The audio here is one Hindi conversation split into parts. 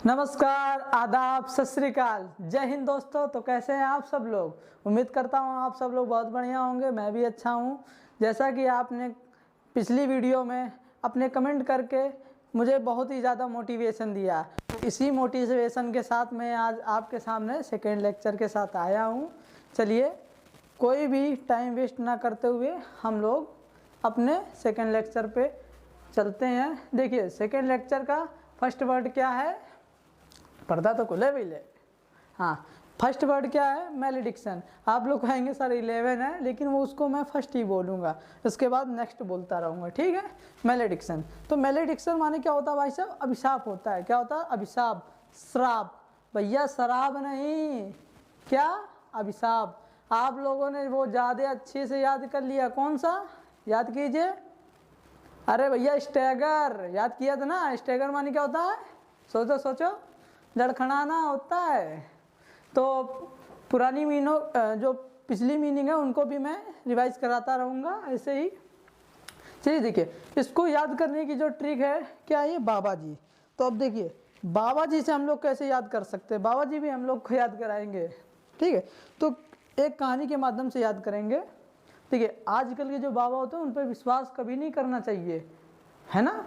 नमस्कार, आदाब, सत श्री अकाल, जय हिंद दोस्तों। तो कैसे हैं आप सब लोग? उम्मीद करता हूं आप सब लोग बहुत बढ़िया होंगे। मैं भी अच्छा हूं। जैसा कि आपने पिछली वीडियो में अपने कमेंट करके मुझे बहुत ही ज़्यादा मोटिवेशन दिया, इसी मोटिवेशन के साथ मैं आज आपके सामने सेकेंड लेक्चर के साथ आया हूं। चलिए, कोई भी टाइम वेस्ट ना करते हुए हम लोग अपने सेकेंड लेक्चर पे चलते हैं। देखिए, सेकेंड लेक्चर का फर्स्ट वर्ड क्या है? पर्दा तो खुले भी ले। हाँ, फर्स्ट वर्ड क्या है? मैलेडिक्शन। आप लोग कहेंगे सर 11 है, लेकिन वो उसको मैं फर्स्ट ही बोलूँगा, इसके बाद नेक्स्ट बोलता रहूँगा, ठीक है। मैलेडिक्शन, तो मैलेडिक्शन माने क्या होता है भाई साहब? अभिशाप होता है। क्या होता है? अभिशाप, श्राप। भैया शराब नहीं, क्या? अभिशाप। आप लोगों ने वो ज़्यादा अच्छे से याद कर लिया। कौन सा याद कीजिए? अरे भैया स्टैगर याद किया था ना। स्टैगर माने क्या होता है? सोचो सोचो, लड़खड़ाना होता है। तो पुरानी मीनिंग, जो पिछली मीनिंग है, उनको भी मैं रिवाइज कराता रहूँगा ऐसे ही। चलिए देखिए, इसको याद करने की जो ट्रिक है क्या है? ये बाबा जी। तो अब देखिए, बाबा जी से हम लोग कैसे याद कर सकते हैं? बाबा जी भी हम लोग को याद कराएंगे, ठीक है। तो एक कहानी के माध्यम से याद करेंगे। देखिए, आजकल के जो बाबा होते हैं उन पर विश्वास कभी नहीं करना चाहिए, है ना।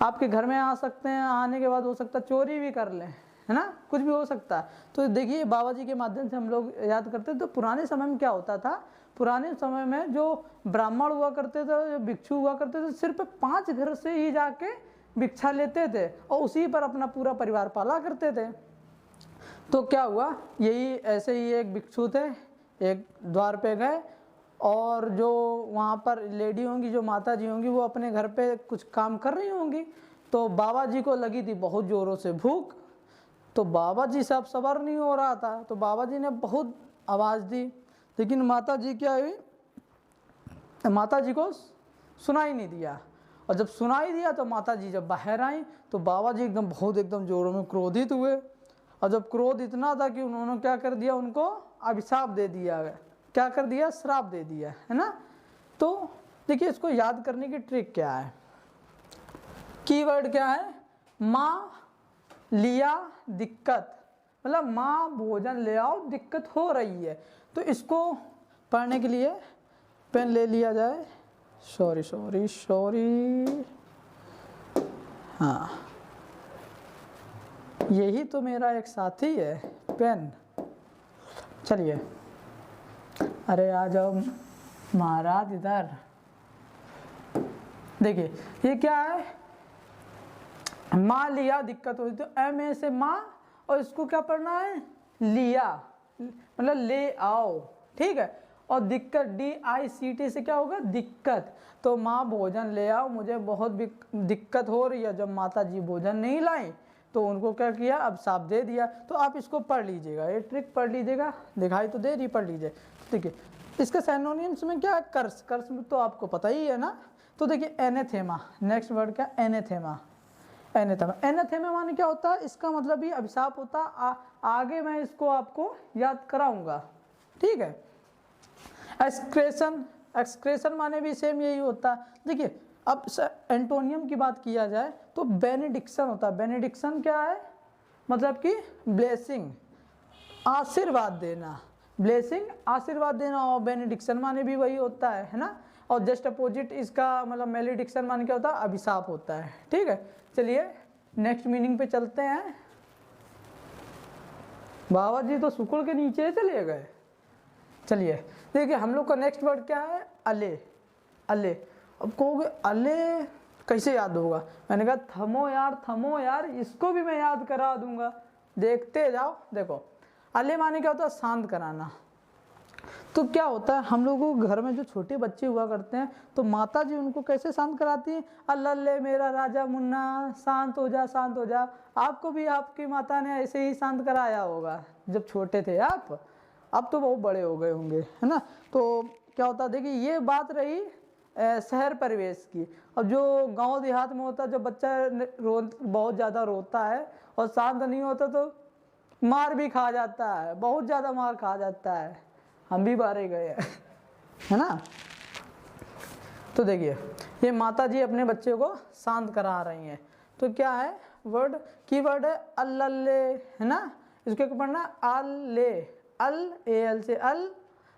आपके घर में आ सकते हैं, आने के बाद हो सकता है चोरी भी कर लें, है ना, कुछ भी हो सकता है। तो देखिए, बाबा जी के माध्यम से हम लोग याद करते हैं। तो पुराने समय में क्या होता था? पुराने समय में जो ब्राह्मण हुआ करते थे, जो भिक्षु हुआ करते थे, सिर्फ 5 घर से ही जाके भिक्षा लेते थे और उसी पर अपना पूरा परिवार पाला करते थे। तो क्या हुआ, यही ऐसे ही एक भिक्षु थे, एक द्वार पे गए और जो वहाँ पर लेडी होंगी, जो माता जी होंगी, वो अपने घर पे कुछ काम कर रही होंगी। तो बाबा जी को लगी थी बहुत ज़ोरों से भूख। तो बाबा जी से अब सब्र नहीं हो रहा था, तो बाबा जी ने बहुत आवाज़ दी, लेकिन माता जी क्या हुई, माता जी को सुनाई नहीं दिया। और जब सुनाई दिया तो माता जी जब बाहर आई तो बाबा जी एकदम ज़ोरों में क्रोधित हुए। और जब क्रोध इतना था कि उन्होंने क्या कर दिया, उनको अभिशाप दे दिया। क्या कर दिया? श्राप दे दिया, है ना। तो देखिए, इसको याद करने की ट्रिक क्या है? कीवर्ड क्या है? माँ लिया दिक्कत, मतलब माँ भोजन ले आओ, दिक्कत हो रही है। तो इसको पढ़ने के लिए पेन ले लिया जाए। सॉरी सॉरी सॉरी, हाँ, यही तो मेरा एक साथी है, पेन। चलिए, अरे आ जाओ महाराज इधर। देखिए, ये क्या है? माँ लिया दिक्कत हुई, तो एम ए से माँ, और इसको क्या पढ़ना है? लिया, मतलब ले आओ, ठीक है। और दिक्कत, DICT से क्या होगा? दिक्कत। तो माँ भोजन ले आओ, मुझे बहुत दिक्कत हो रही है। जब माता जी भोजन नहीं लाई तो उनको क्या किया? अब साफ दे दिया। तो आप इसको पढ़ लीजिएगा, ये ट्रिक पढ़ लीजिएगा, दिखाई तो दे रही, पढ़ लीजिए। देखिए, इसके सिनोनिम्स में क्या है? कर्स। कर्स में तो आपको पता ही है ना। तो देखिए, एनेथेमा, नेक्स्ट वर्ड क्या? एनेथेमा। एनेथेमा, एनेथेमा माने क्या होता है? इसका मतलब भी अभिशाप होता। आगे मैं इसको आपको याद कराऊंगा, ठीक है। एक्सक्रेशन, एक्सक्रेशन माने भी सेम यही होता है। देखिए, अब एंटोनियम की बात किया जाए तो बेनेडिक्शन होता है। बेनेडिक्शन क्या है? मतलब कि ब्लेसिंग, आशीर्वाद देना। ब्लेसिंग, आशीर्वाद देना। और बेनेडिक्शन माने भी वही होता है ना। और जस्ट अपोजिट इसका मतलब मैलेडिक्शन माने क्या होता है? अभिशाप होता है, ठीक है। चलिए, नेक्स्ट मीनिंग पे चलते हैं। बाबा जी तो शुक्र के नीचे चले गए। चलिए देखिए, हम लोग का नेक्स्ट वर्ड क्या है? अले। अले। अब कहोगे अले कैसे याद होगा? मैंने कहा थमो यार, थमो यार, इसको भी मैं याद करा दूंगा, देखते जाओ। देखो, अले माने क्या होता है? शांत कराना। तो क्या होता है, हम लोगों को घर में जो छोटे बच्चे हुआ करते हैं, तो माता जी उनको कैसे शांत कराती है? अल्ले मेरा राजा मुन्ना, शांत हो जा, शांत हो जा। आपको भी आपकी माता ने ऐसे ही शांत कराया होगा जब छोटे थे आप। अब तो बहुत बड़े हो गए होंगे, है ना। तो क्या होता है, देखिए, ये बात रही शहर परिवेश की। अब जो गांव देहात में होता है, जो बच्चा बहुत ज़्यादा रोता है और शांत नहीं होता तो मार भी खा जाता है, बहुत ज़्यादा मार खा जाता है। हम भी मारे गए हैं, है ना। तो देखिए, ये माता जी अपने बच्चे को शांत करा रही हैं। तो क्या है? वर्ड, कीवर्ड है अल्ले, है ना, इसको क्या पढ़ना, अल्ले, अल ए एल से अल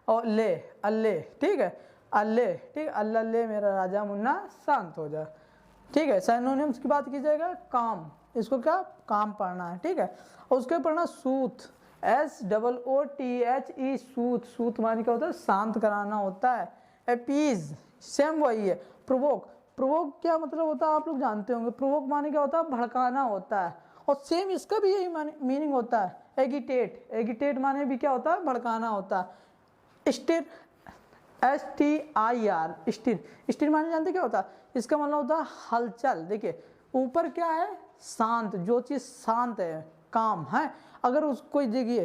और ले, अल्ले, ठीक है, अल्ले, ठीक है, अल्ले मेरा राजा मुन्ना शांत हो जा, ठीक है। सिनोनिम्स की बात की जाएगा, काम, इसको क्या काम पढ़ना है, ठीक है। और उसके पढ़ना सूथ, SOOTHE, सूथ, सूथ माने क्या होता है, शांत कराना होता है। अपीज, सेम वही है। प्रोवोक, प्रोवोक क्या मतलब होता है आप लोग जानते होंगे, प्रोवोक माने क्या होता है, भड़काना होता है, और सेम इसका भी यही मीनिंग होता है। एगिटेट, एगिटेट माने भी क्या होता है, भड़काना होता है। स्टिर, STIR, स्टिर, स्टिर माने जानते क्या होता है, इसका मतलब होता है हलचल। देखिए ऊपर क्या है, शांत, जो चीज़ शांत है, काम है, अगर उस कोई देखिए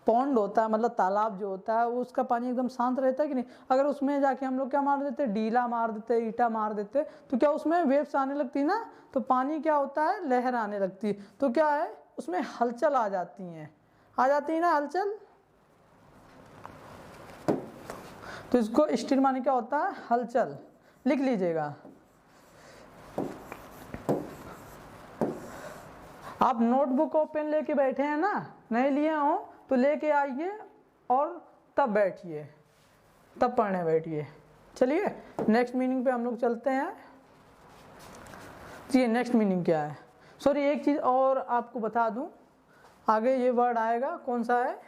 पॉन्ड होता है मतलब तालाब जो होता है उसका पानी एकदम शांत रहता है कि नहीं, अगर उसमें जाके हम लोग क्या मार देते, डीला मार देते, ईटा मार देते, तो क्या उसमें वेव्स आने लगती ना, तो पानी क्या होता है, लहर आने लगती है, तो क्या है उसमें हलचल आ जाती है, आ जाती है ना हलचल। तो इसको स्टिर माने क्या होता है, हलचल, लिख लीजिएगा। आप नोटबुक और पेन लेके बैठे हैं ना, नहीं लिए हो तो लेके आइए और तब बैठिए, तब पढ़ने बैठिए। चलिए नेक्स्ट मीनिंग पे हम लोग चलते हैं। जी नेक्स्ट मीनिंग क्या है, सॉरी एक चीज़ और आपको बता दूं, आगे ये वर्ड आएगा, कौन सा है,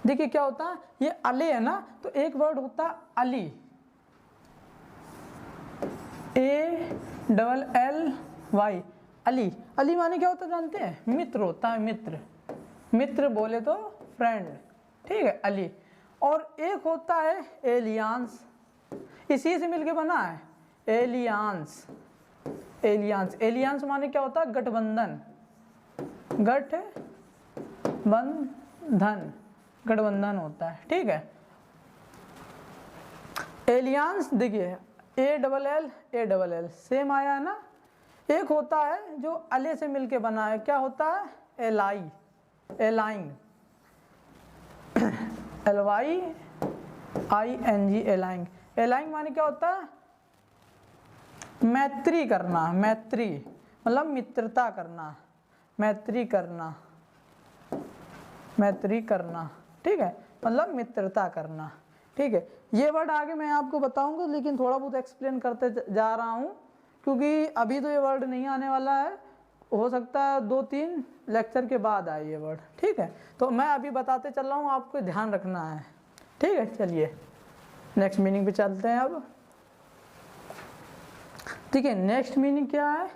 देखिए क्या होता है, ये अले है ना, तो एक वर्ड होता है अली, ALLY, अली, अली माने क्या होता है जानते हैं, मित्र होता है, मित्र, मित्र बोले तो फ्रेंड, ठीक है, अली। और एक होता है एलियांस, इसी से मिलके बना है एलियांस, एलियांस, एलियांस माने क्या होता है, गठबंधन, गठबंधन, गठबंधन होता है, ठीक है। एलियांस देखिए ALL सेम आया है ना। एक होता है जो अले से मिलके बना है, क्या होता है, ally, ailing, LYING, ailing, ailing माने क्या होता है, मैत्री करना, मैत्री मतलब मित्रता करना, मैत्री करना, मैत्री करना, ठीक है, मतलब मित्रता करना, ठीक है। ये वर्ड आगे मैं आपको बताऊंगा, लेकिन थोड़ा बहुत एक्सप्लेन करते जा रहा हूँ, क्योंकि अभी तो ये वर्ड नहीं आने वाला है, हो सकता है 2-3 लेक्चर के बाद आए ये वर्ड, ठीक है। तो मैं अभी बताते चल रहा हूँ, आपको ध्यान रखना है, ठीक है। चलिए नेक्स्ट मीनिंग पे चलते हैं अब। ठीक है, नेक्स्ट मीनिंग क्या है,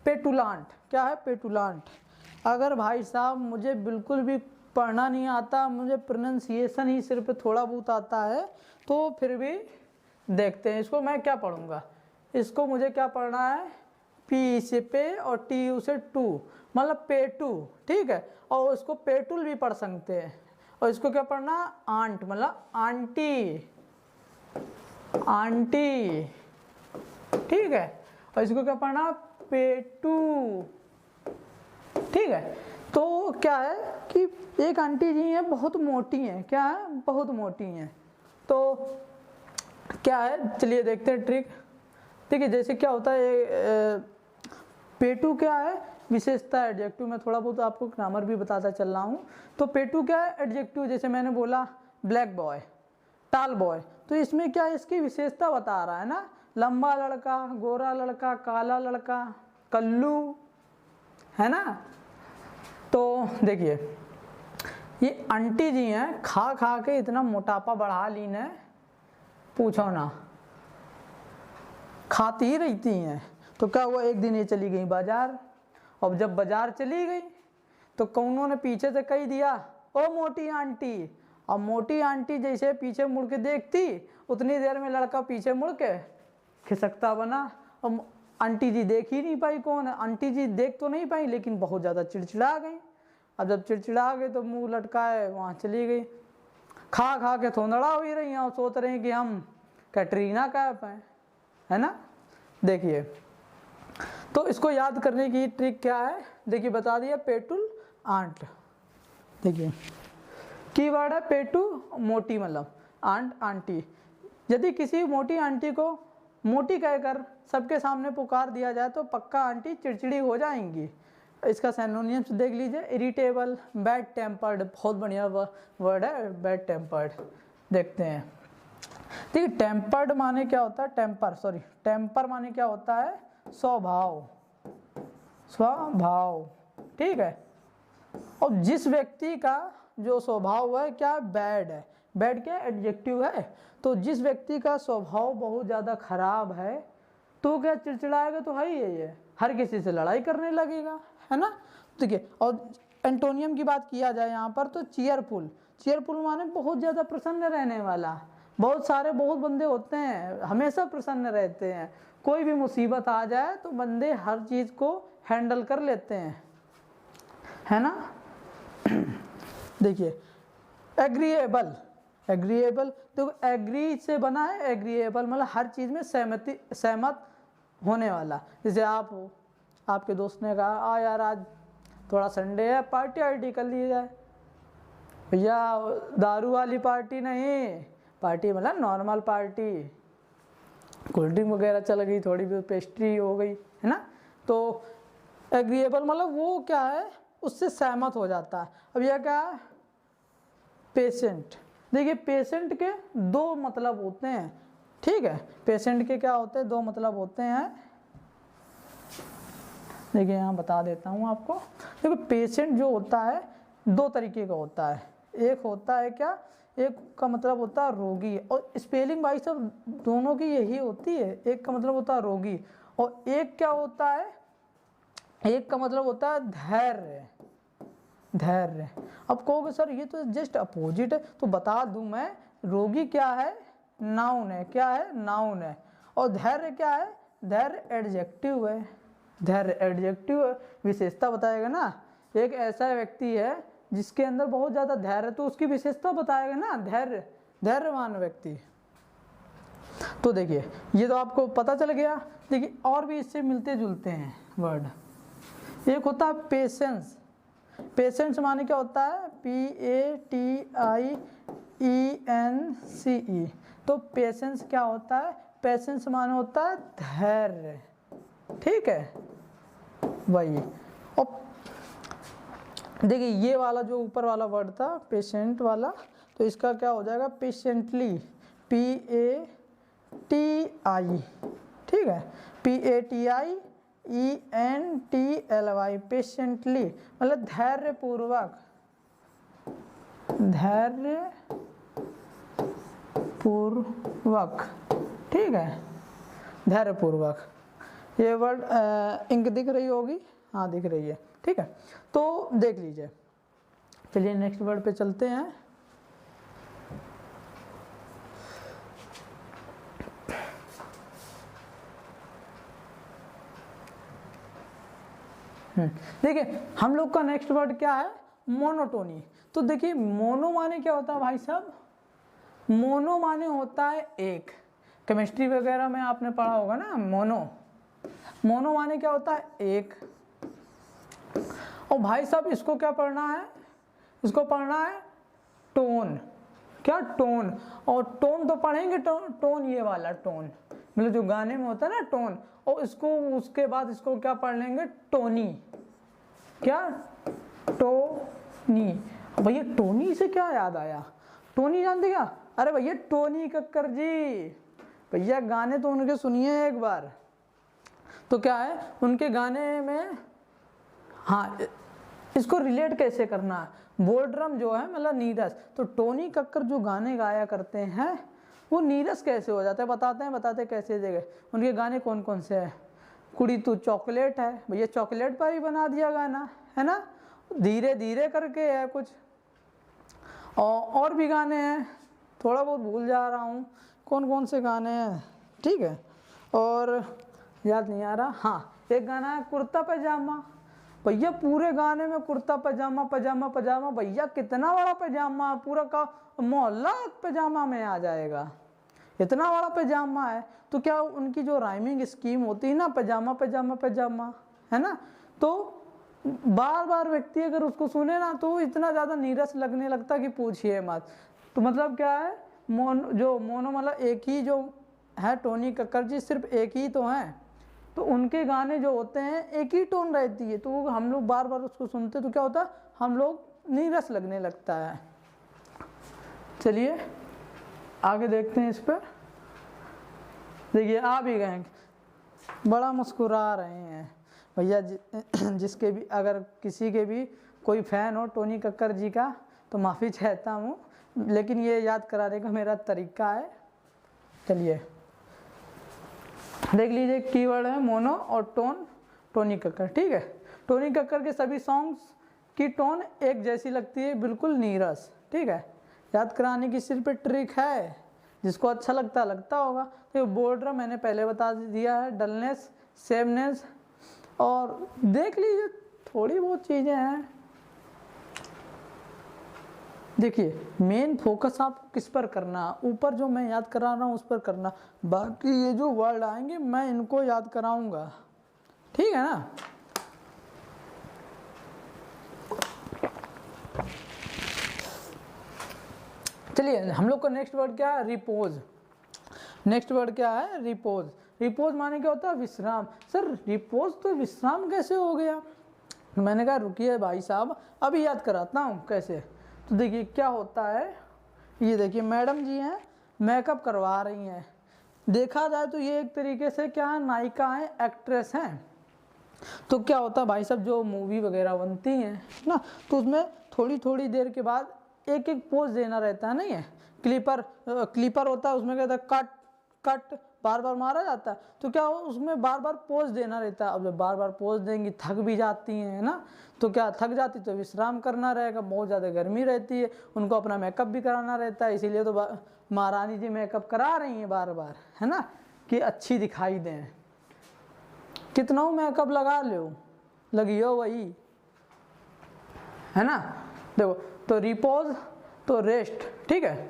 पेटुलांट, क्या है, पेटुलांट। अगर भाई साहब मुझे बिल्कुल भी पढ़ना नहीं आता, मुझे प्रोनाउंसिएशन ही सिर्फ थोड़ा बहुत आता है, तो फिर भी देखते हैं इसको मैं क्या पढ़ूंगा, इसको मुझे क्या पढ़ना है, P से पे और TU से टू, मतलब पेटू, ठीक है। और उसको पेटुल भी पढ़ सकते हैं, और इसको क्या पढ़ना, आंट, मतलब आंटी, आंटी, ठीक है। और इसको क्या पढ़ना, पेटू, ठीक है। तो क्या है कि एक आंटी जी हैं, बहुत मोटी हैं, क्या है, बहुत मोटी हैं, तो क्या है, चलिए देखते हैं ट्रिक। देखिए जैसे क्या होता है, पेटू क्या है, विशेषता, एडजेक्टिव, में थोड़ा बहुत आपको ग्रामर भी बताता चल रहा हूँ। तो पेटू क्या है, एडजेक्टिव, जैसे मैंने बोला ब्लैक बॉय, टाल बॉय, तो इसमें क्या है, इसकी विशेषता बता रहा है ना, लंबा लड़का, गोरा लड़का, काला लड़का, कल्लू, है ना। तो देखिए ये आंटी जी हैं, खा खा के इतना मोटापा बढ़ा ली ने, पूछो ना, खाती ही रहती हैं। तो क्या हुआ, एक दिन ये चली गई बाजार, और जब बाजार चली गई तो कौनों ने पीछे से कह दिया, ओ मोटी आंटी। अब मोटी आंटी जैसे पीछे मुड़ के देखती, उतनी देर में लड़का पीछे मुड़ के खिसकता बना। अब आंटी जी देख ही नहीं पाई कौन है, आंटी जी देख तो नहीं पाई, लेकिन बहुत ज़्यादा चिड़चिड़ा गई। अब जब चिड़चिड़ा गई तो मुंह लटकाए वहाँ चली गई, खा खा के थोंदड़ा हुई रही हैं, और सोच रही हैं कि हम कैटरीना कैफ हैं, है ना। देखिए तो इसको याद करने की ट्रिक क्या है, देखिए बता दिया, पेटुल, आंट। देखिए कीवर्ड है पेटू, मोटी मतलब आंट, आंटी। यदि किसी मोटी आंटी को मोटी कहकर सबके सामने पुकार दिया जाए तो पक्का आंटी चिड़चिड़ी हो जाएंगी। इसका सिनोनिम्स देख लीजिए, इरिटेबल, बैड टेम्पर्ड, बहुत बढ़िया वर्ड है बैड टेम्पर्ड। देखते हैं, देखिए टेम्पर्ड माने क्या होता है, टेम्पर माने क्या होता है, स्वभाव, स्वभाव, ठीक है। और जिस व्यक्ति का जो स्वभाव है क्या बैड है, बैड क्या एडजेक्टिव है, तो जिस व्यक्ति का स्वभाव बहुत ज़्यादा खराब है तो क्या चिड़चिड़ाएगा, तो है ही है, ये हर किसी से लड़ाई करने लगेगा, है ना। देखिए और एंटोनियम की बात किया जाए यहाँ पर तो चीयरफुल, चीयरफुल माने बहुत ज़्यादा प्रसन्न रहने वाला। बहुत बंदे होते हैं हमेशा प्रसन्न रहते हैं, कोई भी मुसीबत आ जाए तो बंदे हर चीज़ को हैंडल कर लेते हैं, है ना। देखिए एग्रीएबल, एग्रीएबल तो एग्री से बना है, एग्रीएबल मतलब हर चीज़ में सहमत होने वाला। जैसे आप हो, आपके दोस्त ने कहा यार आज थोड़ा संडे है पार्टी आर्टी कर ली जाए, भैया दारू वाली पार्टी नहीं, पार्टी मतलब नॉर्मल पार्टी, कोल्ड ड्रिंक वगैरह चल गई, थोड़ी बहुत पेस्ट्री हो गई, है ना। तो एग्रीएबल मतलब वो क्या है, उससे सहमत हो जाता है। अब यह क्या है, पेशेंट। देखिए पेशेंट के दो मतलब होते हैं, ठीक है, पेशेंट के क्या होते हैं, दो मतलब होते हैं। देखिए यहाँ बता देता हूँ आपको। देखो पेशेंट जो होता है दो तरीके का होता है, एक होता है क्या, एक का मतलब होता है रोगी, और स्पेलिंग भाई सब दोनों की यही होती है, एक का मतलब होता है रोगी और एक क्या होता है, एक का मतलब होता है धैर्य, धैर्य। अब कहोगे सर ये तो जस्ट अपोजिट है, तो बता दूं मैं, रोगी क्या है, नाउन है, क्या है, नाउन है, और धैर्य क्या है, धैर्य एडजेक्टिव है, धैर्य एडजेक्टिव विशेषता बताएगा ना। एक ऐसा व्यक्ति है जिसके अंदर बहुत ज़्यादा धैर्य, तो उसकी विशेषता बताएगा ना, धैर्य, धैर्यवान व्यक्ति। तो देखिए ये तो आपको पता चल गया। देखिए और भी इससे मिलते जुलते हैं वर्ड, एक होता है पेशेंस। पेशेंस माने क्या होता है, PATIENCE। तो पेशेंस क्या होता है, पेशेंस माने होता है धैर्य, ठीक है वही। और देखिए ये वाला जो ऊपर वाला वर्ड था पेशेंट वाला, तो इसका क्या हो जाएगा, पेशेंटली, PATI, ठीक है, PATIENTLY, पेशेंटली मतलब धैर्य पूर्वक, धैर्य पूर्वक, ठीक है, धैर्य पूर्वक। ये वर्ड इंक दिख रही होगी, हाँ दिख रही है, ठीक है। तो देख लीजिए, चलिए नेक्स्ट वर्ड पे चलते हैं। देखिए हम लोग का नेक्स्ट वर्ड क्या है, मोनोटोनी। तो देखिए मोनो माने क्या होता है भाई साहब, मोनो माने होता है एक, केमिस्ट्री वगैरह में आपने पढ़ा होगा ना, मोनो, मोनो माने क्या होता है एक। और भाई साहब इसको क्या पढ़ना है, इसको पढ़ना है टोन, क्या टोन, और टोन तो पढ़ेंगे, टोन ये वाला टोन मतलब जो गाने में होता है ना टोन, और इसको उसके बाद इसको क्या पढ़ लेंगे, टोनी, क्या टोनी। भैया टोनी से क्या याद आया, टोनी जानते क्या, अरे भैया टोनी कक्कर जी, भैया गाने तो उनके सुनिए एक बार। तो क्या है उनके गाने में, हाँ इसको रिलेट कैसे करना है, बोर्डरम जो है मतलब नीरस, तो टोनी कक्कर जो गाने गाया करते हैं वो नीरस कैसे हो जाता है, बताते हैं कैसे जगह उनके गाने कौन कौन से हैं। कुड़ी तू चॉकलेट है, भैया चॉकलेट पर ही बना दिया गाना, है ना, धीरे धीरे करके है कुछ, और भी गाने हैं, थोड़ा बहुत भूल जा रहा हूँ कौन कौन से गाने हैं, ठीक है, और याद नहीं आ रहा। हाँ एक गाना है कुर्ता पैजामा, भैया पूरे गाने में कुर्ता पैजामा पैजामा पैजामा, भैया कितना बड़ा पैजामा, पूरा का मोहल्ला पैजामा में आ जाएगा, इतना बड़ा पैजामा है। तो क्या उनकी जो राइमिंग स्कीम होती है ना, पैजामा पैजामा पैजामा, है ना, तो बार बार व्यक्ति अगर उसको सुने ना तो इतना ज़्यादा नीरस लगने लगता कि पूछिए मत। तो मतलब क्या है, मोनो मतलब एक ही जो है टोनी कक्कर जी सिर्फ एक ही तो हैं, तो उनके गाने जो होते हैं एक ही टोन रहती है, तो हम लोग बार बार उसको सुनते तो क्या होता है, हम लोग नीरस लगने लगता है। चलिए आगे देखते हैं इस पर। देखिए आ भी गए, बड़ा मुस्कुरा रहे हैं भैया। जिसके भी अगर किसी के भी कोई फ़ैन हो टोनी कक्कर जी का तो माफ़ी चाहता हूँ, लेकिन ये याद कराने का मेरा तरीका है। चलिए देख लीजिए, कीवर्ड है मोनो और टोन, टोनी कक्कर। ठीक है, टोनी कक्कर के सभी सॉन्ग्स की टोन एक जैसी लगती है, बिल्कुल नीरस। ठीक है, याद कराने की सिर्फ ट्रिक है, जिसको अच्छा लगता होगा। तो बोल रहा मैंने पहले बता दिया है, डलनेस, सेमनेस, और देख लीजिए थोड़ी बहुत चीज़ें हैं। देखिए मेन फोकस आप किस पर करना, ऊपर जो मैं याद करा रहा हूँ उस पर करना, बाकी ये जो वर्ड आएंगे मैं इनको याद कराऊंगा। ठीक है ना। चलिए हम लोग का नेक्स्ट वर्ड क्या है, रिपोज। नेक्स्ट वर्ड क्या है, रिपोज। रिपोज माने क्या होता है, विश्राम। सर रिपोज तो विश्राम कैसे हो गया? मैंने कहा रुकिए भाई साहब, अभी याद कराता हूँ कैसे। तो देखिए क्या होता है, ये देखिए मैडम जी हैं, मेकअप करवा रही हैं। देखा जाए तो ये एक तरीके से क्या है, नायिका हैं, एक्ट्रेस हैं। तो क्या होता है भाई साहब, जो मूवी वगैरह बनती हैं ना, तो उसमें थोड़ी थोड़ी देर के बाद एक एक पोज देना रहता है। नहीं है, क्लीपर होता है, उसमें कहता है कट कट, बार बार मारा जाता है। तो क्या हो, उसमें बार बार पोज देना रहता है। अब जब बार बार पोज देंगी थक भी जाती हैं ना, तो क्या थक जाती तो विश्राम करना रहेगा। बहुत ज़्यादा गर्मी रहती है, उनको अपना मेकअप भी कराना रहता है, इसीलिए तो महारानी जी मेकअप करा रही हैं बार बार, है ना, कि अच्छी दिखाई दें। कितना मेकअप लगा लो, लगियो वही, है ना। देखो तो रिपोज तो रेस्ट। ठीक है,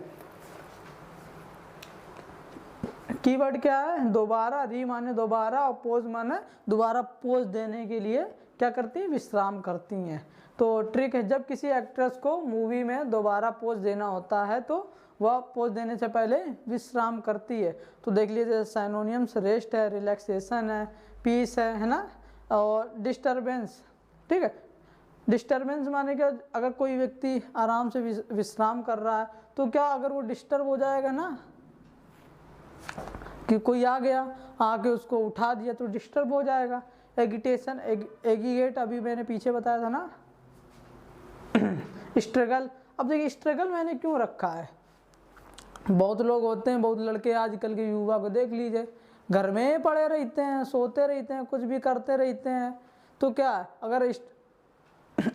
कीवर्ड क्या है, दोबारा। री माने दोबारा और पोज माने दोबारा पोज देने के लिए क्या करती हैं, विश्राम करती हैं। तो ट्रिक है, जब किसी एक्ट्रेस को मूवी में दोबारा पोज देना होता है तो वह पोज देने से पहले विश्राम करती है। तो देख लीजिए साइनोनियम्स, रेस्ट है, रिलैक्सेशन है, पीस है ना, और डिस्टर्बेंस। ठीक है, डिस्टर्बेंस माने क्या, अगर कोई व्यक्ति आराम से विश्राम कर रहा है तो क्या अगर वो डिस्टर्ब हो जाएगा ना, कि कोई आ गया आके उसको उठा दिया तो डिस्टर्ब हो जाएगा। एगिटेशन, एगिगेट अभी मैंने पीछे बताया था ना। स्ट्रगल, अब देखिए स्ट्रगल मैंने क्यों रखा है, बहुत लोग होते हैं, बहुत लड़के आजकल के युवा को देख लीजिए, घर में पड़े रहते हैं, सोते रहते हैं, कुछ भी करते रहते हैं। तो क्या अगर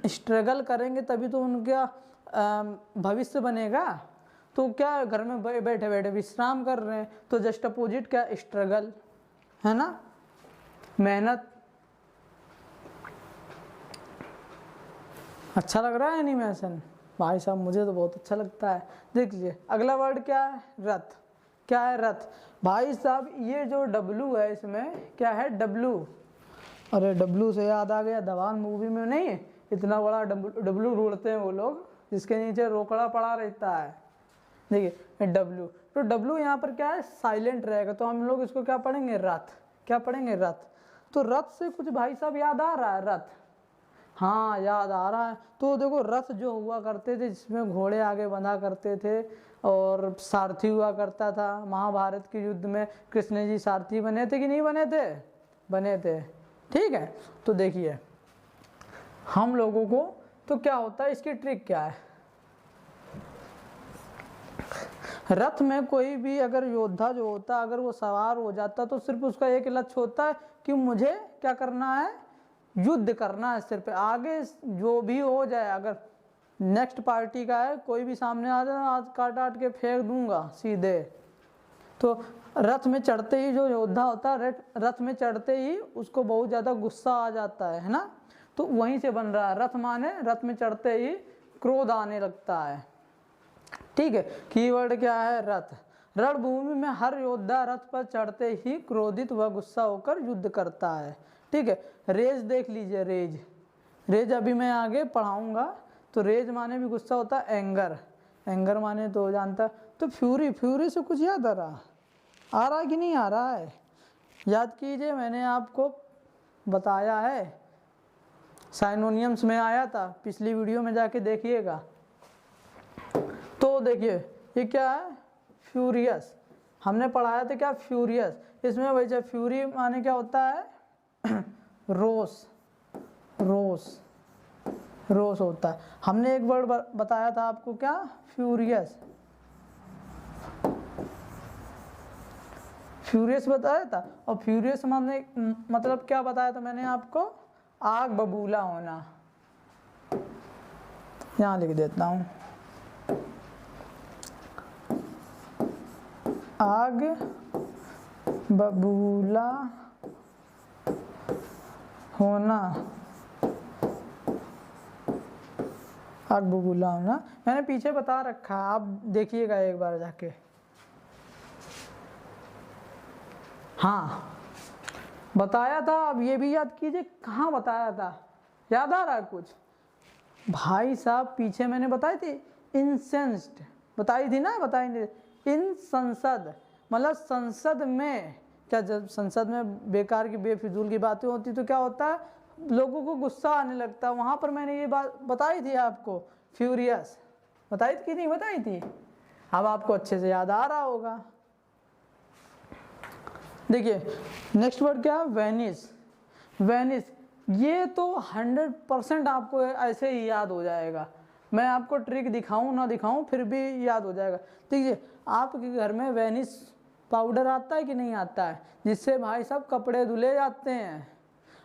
स्ट्रगल करेंगे तभी तो उनका भविष्य बनेगा। तो क्या घर में बैठे बैठे विश्राम कर रहे हैं, तो जस्ट अपोजिट क्या, स्ट्रगल, है ना, मेहनत। अच्छा लग रहा है एनिमेशन भाई साहब, मुझे तो बहुत अच्छा लगता है। देख लीजिए अगला वर्ड क्या है, रथ। क्या है, रथ। भाई साहब ये जो डब्लू है, इसमें क्या है, डब्लू। अरे डब्लू से याद आ गया, दवान मूवी में नहीं इतना बड़ा डब्लू ढूंढते हैं वो लोग, जिसके नीचे रोकड़ा पड़ा रहता है। देखिए डब्लू, तो डब्लू यहाँ पर क्या है, साइलेंट रहेगा, तो हम लोग इसको क्या पढ़ेंगे, रथ। क्या पढ़ेंगे, रथ। तो रथ से कुछ भाई साहब याद आ रहा है, रथ, हाँ याद आ रहा है। तो देखो रथ जो हुआ करते थे, जिसमें घोड़े आगे बंधा करते थे और सारथी हुआ करता था। महाभारत के युद्ध में कृष्ण जी सारथी बने थे कि नहीं बने थे, बने थे। ठीक है, तो देखिए हम लोगों को तो क्या होता है, इसकी ट्रिक क्या है, रथ में कोई भी अगर योद्धा जो होता, अगर वो सवार हो जाता तो सिर्फ उसका एक लक्ष्य होता है कि मुझे क्या करना है, युद्ध करना है सिर्फ। आगे जो भी हो जाए, अगर नेक्स्ट पार्टी का है, कोई भी सामने आ जाए, आज काट के फेंक दूंगा सीधे। तो रथ में चढ़ते ही जो योद्धा होता है, रथ में चढ़ते ही उसको बहुत ज़्यादा गुस्सा आ जाता है ना, तो वहीं से बन रहा है रथ माने, रथ में चढ़ते ही क्रोध आने लगता है। ठीक है, कीवर्ड क्या है, रथ। रणभूमि में हर योद्धा रथ पर चढ़ते ही क्रोधित व गुस्सा होकर युद्ध करता है। ठीक है, रेज देख लीजिए, रेज। रेज अभी मैं आगे पढ़ाऊंगा। तो रेज माने भी गुस्सा होता है, एंगर। एंगर माने तो जानता, तो फ्यूरी, फ्यूरी से कुछ याद आ रहा, आ रहा है कि नहीं आ रहा है? याद कीजिए, मैंने आपको बताया है, साइनोनियम्स में आया था, पिछली वीडियो में जाके देखिएगा। तो देखिए ये क्या है, फ्यूरियस, हमने पढ़ाया था क्या, फ्यूरियस। इसमें वैसे फ्यूरी माने क्या होता है रोस, रोस, रोस होता है। हमने एक वर्ड बताया था आपको क्या, फ्यूरियस, फ्यूरियस बताया था। और फ्यूरियस माने मतलब क्या बताया था मैंने आपको, आग बबूला होना। यहाँ लिख देता हूँ, आग बबूला होना, आग बबूला होना मैंने पीछे बता रखा है, आप देखिएगा एक बार जाके। हाँ बताया था, अब ये भी याद कीजिए कहाँ बताया था, याद आ रहा है कुछ भाई साहब? पीछे मैंने बताई थी, इंसेंस्ड बताई थी ना, बताई नहीं, इन संसद मतलब संसद में क्या, जब संसद में बेकार की बेफिजूल की बातें होती तो क्या होता है, लोगों को गुस्सा आने लगता है। वहां पर मैंने ये बात बताई थी आपको, फ्यूरियस बताई थी कि नहीं बताई थी? अब आपको अच्छे से याद आ रहा होगा। देखिए नेक्स्ट वर्ड क्या है, वेनिस। वेनिस ये तो 100% आपको ऐसे ही याद हो जाएगा, मैं आपको ट्रिक दिखाऊं ना दिखाऊं फिर भी याद हो जाएगा। देखिए आपके घर में वेनिस पाउडर आता है कि नहीं आता है, जिससे भाई साहब कपड़े धुले जाते हैं।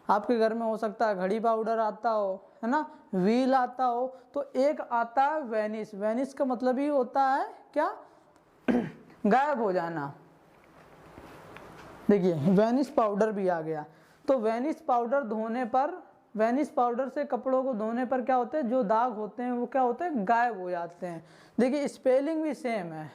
आपके घर में हो सकता है घड़ी पाउडर आता हो, है ना, व्हील आता हो, तो एक आता है वेनिस। वेनिस का मतलब ही होता है क्या गायब हो जाना। देखिए वेनिस पाउडर भी आ गया। तो वेनिस पाउडर धोने पर, वेनिस पाउडर से कपड़ों को धोने पर क्या होते हैं, जो दाग होते हैं वो क्या होते हैं, गायब हो जाते हैं। देखिए स्पेलिंग भी सेम है।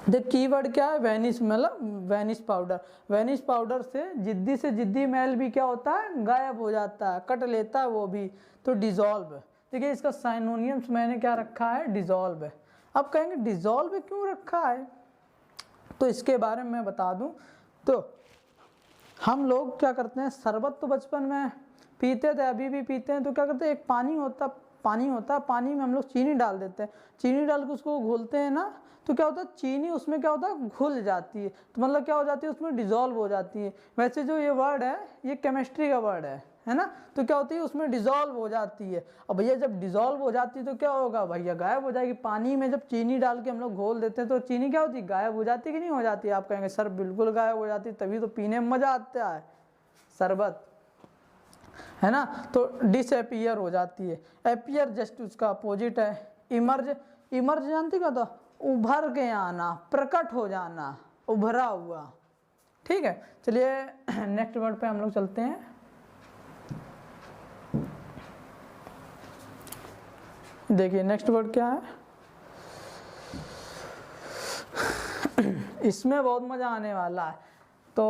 देख कीवर्ड क्या है, वेनिस मतलब वेनिस पाउडर। वेनिस पाउडर से जिद्दी मैल भी क्या होता है, गायब हो जाता है, कट लेता है वो भी। तो डिजॉल्व, देखिए इसका साइनोनियम्स मैंने क्या रखा है, डिजॉल्व। अब कहेंगे डिजॉल्व क्यों रखा है, तो इसके बारे में मैं बता दूं। तो हम लोग क्या करते हैं, शरबत तो बचपन में पीते थे, अभी भी पीते हैं। तो क्या करते हैं, एक पानी होता है, पानी में हम लोग चीनी डाल देते हैं, चीनी डाल के उसको घोलते हैं ना, तो क्या होता है, चीनी उसमें क्या होता है, घुल जाती है। तो मतलब क्या हो जाती है, उसमें डिजॉल्व हो जाती है। वैसे जो ये वर्ड है, ये केमिस्ट्री का वर्ड है ना, तो क्या होती है, उसमें डिजॉल्व हो जाती है। और भैया जब डिजॉल्व हो जाती है तो क्या होगा भैया, गायब हो जाएगी। पानी में जब चीनी डाल के हम लोग घोल देते हैं तो चीनी क्या होती है, गायब हो जाती है कि नहीं हो जाती है? आप कहेंगे सर बिल्कुल गायब हो जाती है, तभी तो पीने में मजा आता है शरबत, है ना। तो डिसअपियर हो जाती है। एपियर जस्ट उसका अपोजिट है। इमर्ज, इमर्ज जानती का, तो उभर के आना, प्रकट हो जाना, उभरा हुआ। ठीक है, चलिए नेक्स्ट वर्ड पे हम लोग चलते हैं। देखिए नेक्स्ट वर्ड क्या है, इसमें बहुत मजा आने वाला है। तो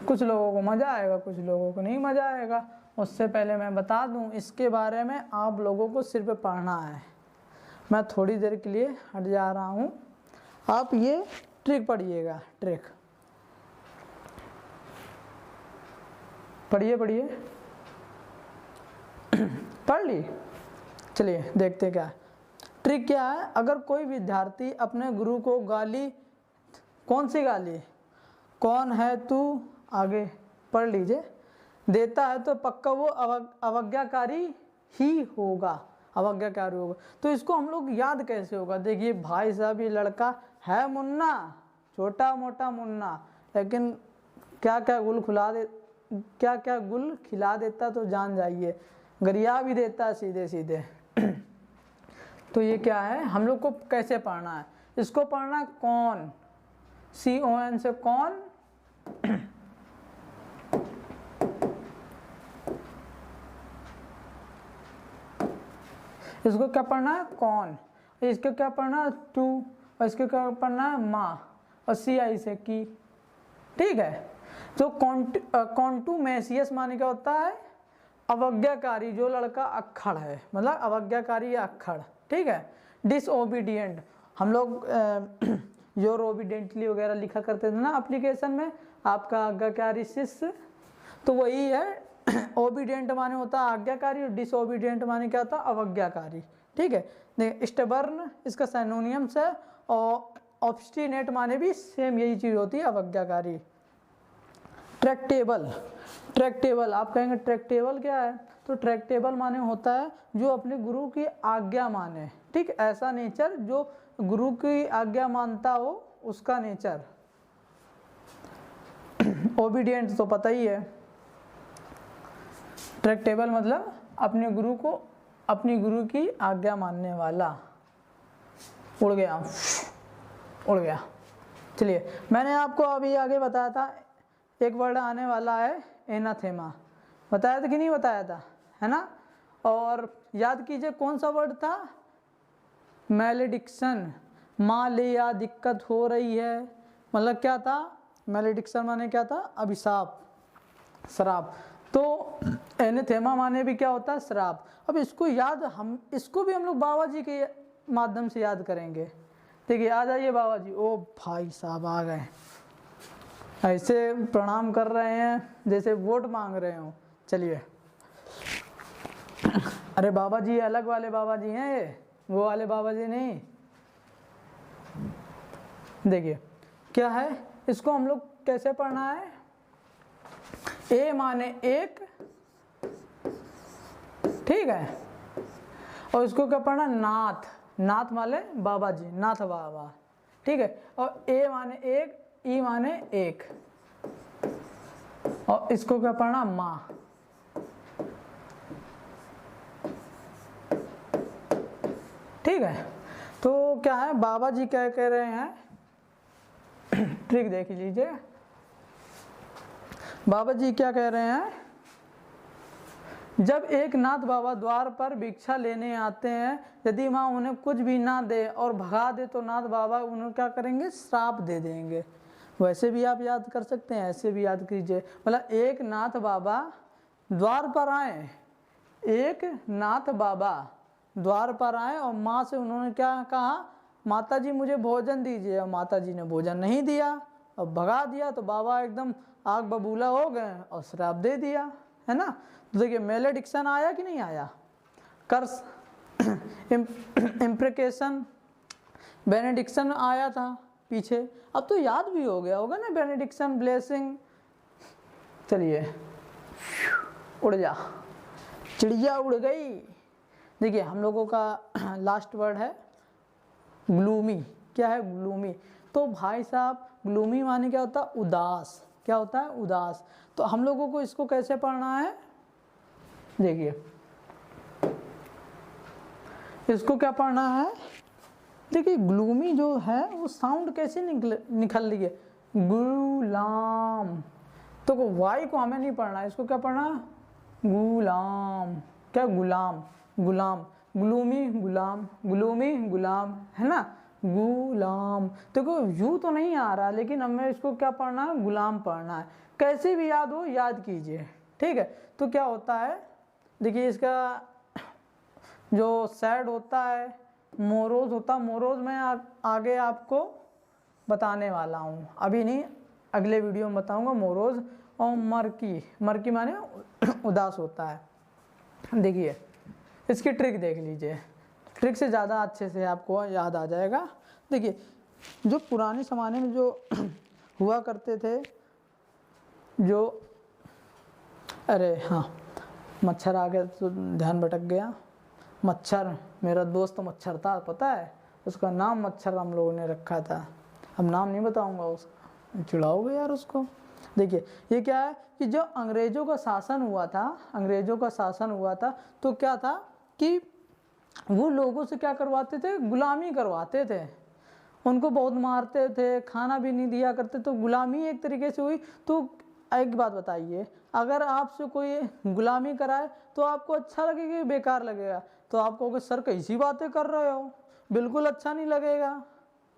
कुछ लोगों को मजा आएगा, कुछ लोगों को नहीं मजा आएगा। उससे पहले मैं बता दूं, इसके बारे में आप लोगों को सिर्फ पढ़ना है। मैं थोड़ी देर के लिए हट जा रहा हूं, आप ये ट्रिक पढ़िएगा, ट्रिक पढ़िए, पढ़ ली। चलिए देखते क्या है ट्रिक क्या है। अगर कोई विद्यार्थी अपने गुरु को गाली, कौन सी गाली, कौन है तू, आगे पढ़ लीजिए, देता है तो पक्का वो अवज्ञाकारी ही होगा, अवज्ञाकारी होगा। तो इसको हम लोग याद कैसे होगा, देखिए भाई साहब ये लड़का है मुन्ना, छोटा मोटा मुन्ना, लेकिन क्या क्या गुल खिला देता तो जान जाइए, गरिया भी देता है सीधे सीधे। तो ये क्या है, हम लोग को कैसे पढ़ना है, इसको पढ़ना कौन, CON से कौन, इसको क्या पढ़ना है, कौन, इसको क्या पढ़ना है, टू, और इसको क्या पढ़ना है, माँ, और CI से की। ठीक है, तो कॉन्टूमेशियस माने क्या होता है, अवज्ञाकारी, जो लड़का अक्खड़ है, मतलब अवज्ञाकारी या अक्खड़। ठीक है, डिसओबीडियंट, हम लोग योर ओबीडेंटली वगैरह लिखा करते थे ना एप्लीकेशन में, आपका आज्ञाकारी शिष्य, तो वही है। ओबीडेंट माने होता है आज्ञाकारी और डिसओबीडेंट माने क्या होता है, अवज्ञाकारी। ठीक है, देखिए स्टबर्न इसका सिनोनिम्स है, और ऑब्स्टिनेट माने भी सेम यही चीज होती है, अवज्ञाकारी। ट्रैक्टेबल, ट्रैक्टेबल आप कहेंगे ट्रैक्टेबल क्या है, तो ट्रैक्टेबल माने होता है जो अपने गुरु की आज्ञा माने। ठीक, ऐसा नेचर जो गुरु की आज्ञा मानता हो, उसका नेचर। ओबीडियंट तो पता ही है, ट्रैक्टेबल मतलब अपने गुरु को, अपनी गुरु की आज्ञा मानने वाला। उड़ गया, उड़ गया। चलिए, मैंने आपको अभी आगे बताया था एक वर्ड आने वाला है एनाथेमा, बताया था कि नहीं बताया था, है ना। और याद कीजिए कौन सा वर्ड था, मैलेडिक्शन। माँ ले या दिक्कत हो रही है, मतलब क्या था, मैलेडिक्शन माने क्या था, अभिशाप, श्राप। तो एनाथेमा माने भी क्या होता है, श्राप। अब इसको याद, हम इसको भी हम लोग बाबा जी के माध्यम से याद करेंगे। देखिए आ जाइए बाबा जी, ओ भाई साहब आ गए, ऐसे प्रणाम कर रहे हैं जैसे वोट मांग रहे हो। चलिए, अरे बाबा जी अलग वाले बाबा जी हैं ये, वो वाले बाबा जी नहीं। देखिए क्या है, इसको हम लोग कैसे पढ़ना है, ए माने एक, ठीक है, और इसको क्या पढ़ना, नाथ, नाथ माने बाबा जी, नाथ बाबा। ठीक है, और ए माने एक, ई माने एक, और इसको क्या पढ़ना, माँ। ठीक है, तो क्या है बाबा जी क्या कह रहे हैं, ट्रिक देख लीजिए। बाबा जी क्या कह रहे हैं, जब एक नाथ बाबा द्वार पर भिक्षा लेने आते हैं, यदि वहाँ उन्हें कुछ भी ना दे और भगा दे तो नाथ बाबा उन्हें क्या करेंगे, श्राप दे देंगे। वैसे भी आप याद कर सकते हैं, ऐसे भी याद कीजिए। मतलब एक नाथ बाबा द्वार पर आए, एक नाथ बाबा द्वार पर आए और माँ से उन्होंने क्या कहा, माता जी मुझे भोजन दीजिए, और माता जी ने भोजन नहीं दिया और भगा दिया, तो बाबा एकदम आग बबूला हो गए और श्राप दे दिया, है ना। तो देखिए मैलेडिक्शन आया कि नहीं आया, कर्स, इम्प्रिकेशन, बेनेडिक्शन आया था पीछे, अब तो याद भी हो गया होगा ना, बेनेडिक्शन, ब्लेसिंग। चलिए उड़ जा, चिड़िया उड़ गई। देखिए हम लोगों का लास्ट वर्ड है ग्लूमी। क्या है, ग्लूमी। तो भाई साहब ग्लूमी माने क्या होता है, उदास। क्या होता है, उदास। तो हम लोगों को इसको कैसे पढ़ना है, देखिए इसको क्या पढ़ना है, देखिए ग्लूमी जो है वो साउंड कैसे निकल रही है, गुलाम। तो वाई को हमें नहीं पढ़ना, इसको क्या पढ़ना, गुलाम। क्या, गुलाम, गुलाम, ग्लूमी गुलाम, ग्लूमी गुलाम, है ना, गुलाम। देखो यू तो नहीं आ रहा, लेकिन हमें इसको क्या पढ़ना है, गुलाम पढ़ना है। कैसे भी याद हो याद कीजिए, ठीक है। तो क्या होता है, देखिए इसका जो सैड होता है, मोरोज होता, मोरोज मैं आगे आपको बताने वाला हूँ, अभी नहीं, अगले वीडियो में बताऊँगा मोरोज। और मरकी, मरकी माने उदास होता है। देखिए इसकी ट्रिक देख लीजिए, ट्रिक से ज़्यादा अच्छे से आपको याद आ जाएगा। देखिए जो पुराने ज़माने में जो हुआ करते थे, जो, अरे हाँ मच्छर आ गया तो ध्यान भटक गया। मच्छर, मेरा दोस्त मच्छर था, पता है, उसका नाम मच्छर हम लोगों ने रखा था। अब नाम नहीं बताऊंगा उसका, चिढ़ाओगे यार उसको। देखिए ये क्या है कि जो अंग्रेज़ों का शासन हुआ था, अंग्रेज़ों का शासन हुआ था, तो क्या था कि वो लोगों से क्या करवाते थे, गुलामी करवाते थे, उनको बहुत मारते थे, खाना भी नहीं दिया करते, तो गुलामी एक तरीके से हुई। तो एक बात बताइए, अगर आपसे कोई गुलामी कराए तो आपको अच्छा लगेगा कि बेकार लगेगा, तो आप कहोगे सर कैसी बातें कर रहे हो, बिल्कुल अच्छा नहीं लगेगा,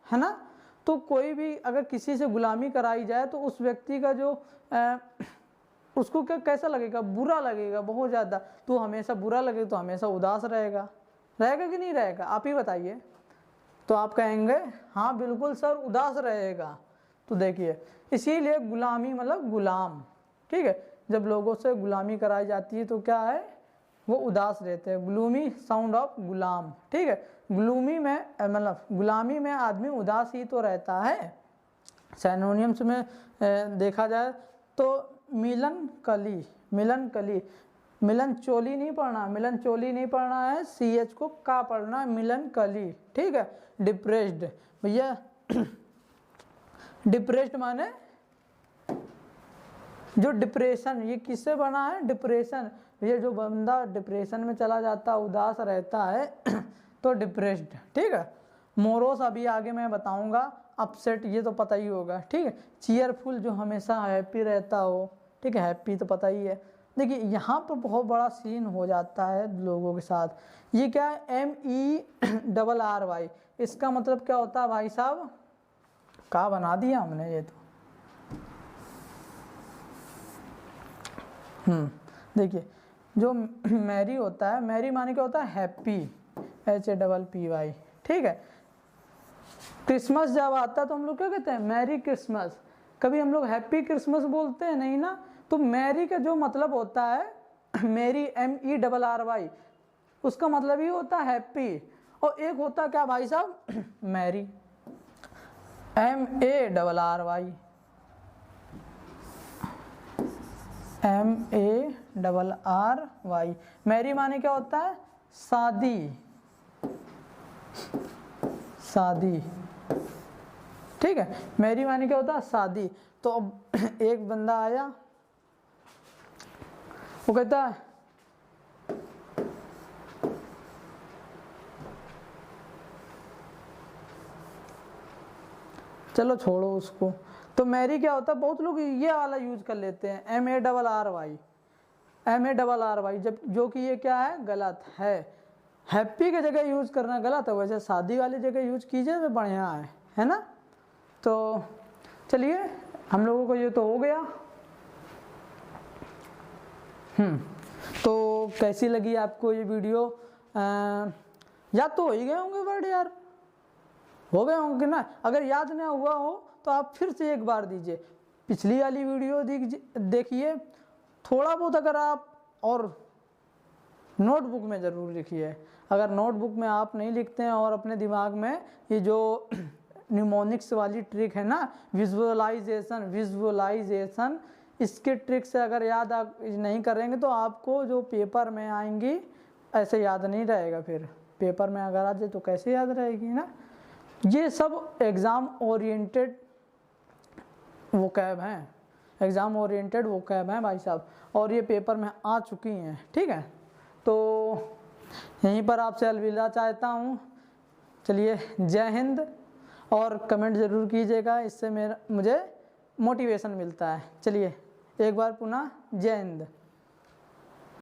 है ना। तो कोई भी अगर किसी से गुलामी कराई जाए तो उस व्यक्ति का जो उसको क्या कैसा लगेगा, बुरा लगेगा बहुत ज़्यादा। तो हमेशा बुरा लगेगा तो हमेशा उदास रहेगा, रहेगा कि नहीं रहेगा, आप ही बताइए। तो आप कहेंगे हाँ बिल्कुल सर उदास रहेगा। तो देखिए इसीलिए गुलामी मतलब गुलाम, ठीक है, जब लोगों से गुलामी कराई जाती है तो क्या है, वो उदास रहते हैं। ग्लूमी साउंड ऑफ गुलाम, ठीक है, ग्लूमी में मतलब गुलामी में आदमी उदास ही तो रहता है। सिनोनिम्स में देखा जाए तो मिलन कली, मिलन कली, मिलन चोली नहीं पढ़ना, मिलन चोली नहीं पढ़ना है, CH को का पढ़ना है, मिलन कली, ठीक है। डिप्रेस्ड, भैया डिप्रेस्ड माने जो डिप्रेशन, ये किससे बना है, डिप्रेशन, ये जो बंदा डिप्रेशन में चला जाता है, उदास रहता है तो डिप्रेस्ड, ठीक है। मोरोस अभी आगे मैं बताऊंगा, अपसेट ये तो पता ही होगा, ठीक है। चीयरफुल जो हमेशा हैप्पी रहता हो, ठीक है, हैप्पी तो पता ही है। देखिए यहाँ पर बहुत बड़ा सीन हो जाता है लोगों के साथ। ये क्या है, MERRY, इसका मतलब क्या होता है भाई साहब, का बना दिया हमने ये तो। देखिए जो मैरी होता है, मैरी माने क्या होता है, हैप्पी, HAPPY, ठीक है। क्रिसमस जब आता है तो हम लोग क्या कहते हैं, मैरी क्रिसमस। कभी हम लोग हैप्पी क्रिसमस बोलते हैं नहीं ना। तो मैरी का जो मतलब होता है, मैरी MERRY, उसका मतलब ही होता है हैप्पी। और एक होता क्या भाई साहब, मैरी MARRY, MARRY, मैरी माने क्या होता है, शादी, शादी, ठीक है। मैरी माने क्या होता है, शादी। तो अब एक बंदा आया, वो कहता है चलो छोड़ो उसको। तो मैरी क्या होता है, बहुत लोग ये वाला यूज कर लेते हैं, MARRY, जब जो कि ये क्या है, गलत है। हैप्पी की जगह यूज करना गलत है, वैसे शादी वाली जगह यूज कीजिए तो बढ़िया है ना। तो चलिए हम लोगों को ये तो हो गया। तो कैसी लगी आपको ये वीडियो, याद तो हो ही गए होंगे वर्ड यार, हो गए होंगे ना। अगर याद ना हुआ हो तो आप फिर से एक बार दीजिए, पिछली वाली वीडियो देखिए थोड़ा बहुत। अगर आप और नोटबुक में ज़रूर लिखिए, अगर नोटबुक में आप नहीं लिखते हैं और अपने दिमाग में ये जो न्यूमोनिक्स वाली ट्रिक है ना, विजुअलाइजेशन, इसके ट्रिक से अगर याद आप नहीं करेंगे तो आपको जो पेपर में आएंगी ऐसे याद नहीं रहेगा। फिर पेपर में अगर आ जाए तो कैसे याद रहेगी ना। ये सब एग्ज़ाम ओरिएंटेड वोकैब हैं, एग्ज़ाम ओरिएंटेड वोकैब हैं भाई साहब, और ये पेपर में आ चुकी हैं, ठीक है। तो यहीं पर आपसे अलविदा चाहता हूँ। चलिए जय हिंद, और कमेंट ज़रूर कीजिएगा, इससे मुझे मोटिवेशन मिलता है। चलिए एक बार पुनः जय हिंद।